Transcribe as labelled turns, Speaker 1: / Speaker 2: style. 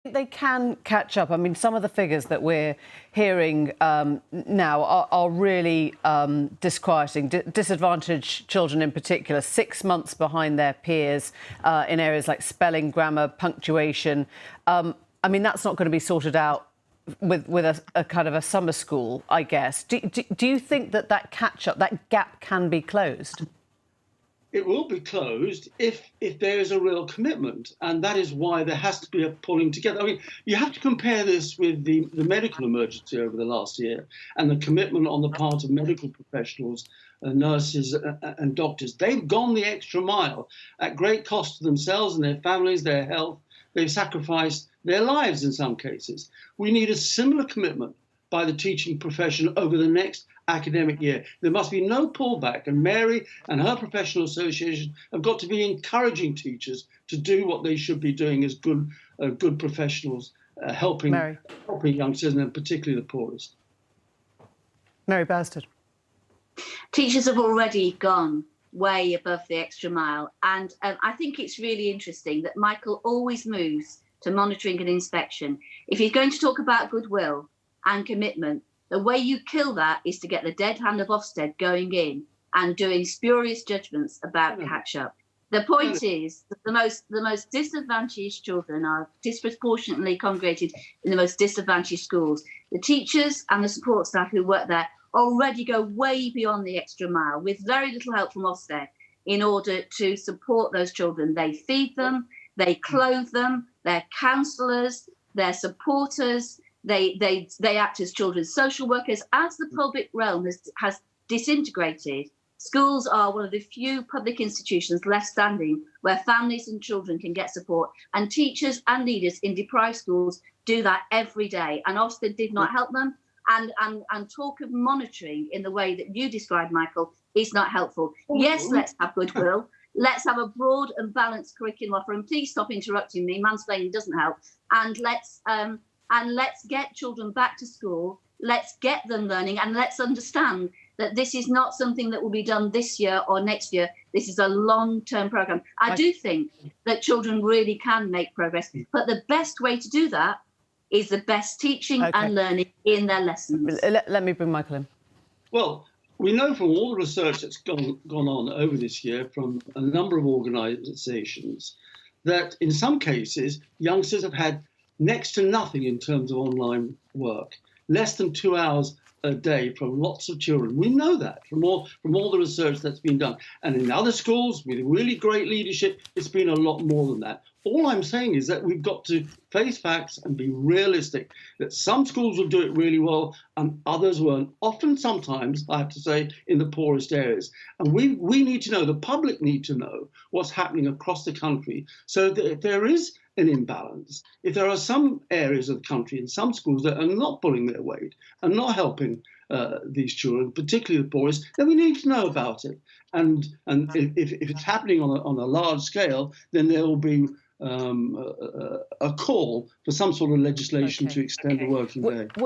Speaker 1: They can catch up. I mean, some of the figures that we're hearing now are really disquieting. Disadvantaged children in particular, 6 months behind their peers in areas like spelling, grammar, punctuation. I mean, that's not going to be sorted out with a kind of a summer school, I guess. Do you think that catch-up, that gap can be closed?
Speaker 2: It will be closed if there is a real commitment, and that is why there has to be a pulling together. I mean, you have to compare this with the medical emergency over the last year and the commitment on the part of medical professionals, nurses and doctors. They've gone the extra mile at great cost to themselves and their families, their health. They've sacrificed their lives in some cases. We need a similar commitment by the teaching profession over the next academic year. There must be no pullback, and Mary and her professional association have got to be encouraging teachers to do what they should be doing as good professionals, helping youngsters, and particularly the poorest.
Speaker 1: Mary Bousted.
Speaker 3: Teachers have already gone way above the extra mile, and I think it's really interesting that Michael always moves to monitoring and inspection. If he's going to talk about goodwill and commitment, the way you kill that is to get the dead hand of Ofsted going in and doing spurious judgments about catch-up. The point is that the most disadvantaged children are disproportionately congregated in the most disadvantaged schools. The teachers and the support staff who work there already go way beyond the extra mile with very little help from Ofsted in order to support those children. They feed them, they clothe them, they're counsellors, they're supporters. They act as children's social workers. As the public realm has disintegrated, schools are one of the few public institutions left standing where families and children can get support. And teachers and leaders in deprived schools do that every day. And Ofsted did not help them. And talk of monitoring in the way that you described, Michael, is not helpful. Yes, let's have goodwill. Let's have a broad and balanced curriculum offer. And please stop interrupting me. Mansplaining doesn't help. And let's get children back to school. Let's get them learning, and let's understand that this is not something that will be done this year or next year. This is a long-term programme. I do think that children really can make progress, but the best way to do that is the best teaching and learning in their lessons.
Speaker 1: Let me bring Michael in.
Speaker 2: Well, we know from all the research that's gone on over this year from a number of organisations that in some cases youngsters have had next to nothing in terms of online work, less than 2 hours a day from lots of children. We know that from all the research that's been done. And in other schools with really great leadership, it's been a lot more than that. All I'm saying is that we've got to face facts and be realistic, that some schools will do it really well and others won't. Often, sometimes, I have to say, in the poorest areas. And we need to know, the public need to know what's happening across the country, so that if there is an imbalance, if there are some areas of the country and some schools that are not pulling their weight and not helping these children, particularly the poorest, then we need to know about it. And if it's happening on a large scale, then there will be a call for some sort of legislation to extend the working day.